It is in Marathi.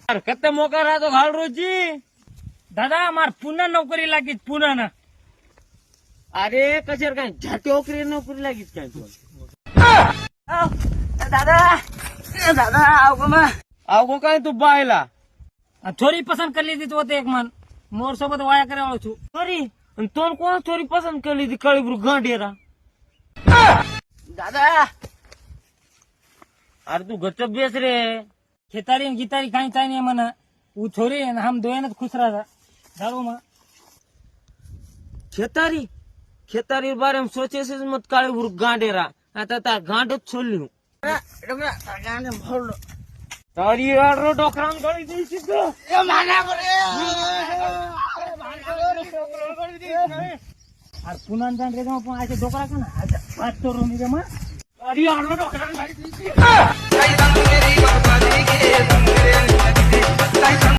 कत्ते मोका राहतो घाल रोजी दादा मार पुन्हा नोकरी लागीत पुन्हा ना अरे कशावर काय झाटोकरी नोकरी लागीत काय तू दादा दादा अवगो काय तू बायला थोडी पसंत करली ती तू एक मन मोर सोबत वाया करावं तू सॉरी तो कोण थोडी पसंत करली ती कळीब्रू गांडेरा दादा अरे तू गच्च बेस रे खेतारी गितारी काही काही नाही म्हणा वो छोरी हम दोनच खुश रहा झालो मग खेतारी खेतारी बारे में सोचे से मत काळे बुर गांडेरा आता ता गांडच छोडली हूं गांडे भरलो तारी आडरो डोकरान गळी देईस ग ए माना करे अरे पुन्हा जाण रे पण असे डोकरा का ना आता बात करू मी रे मग तारी आडरो डोकरान गळी देईस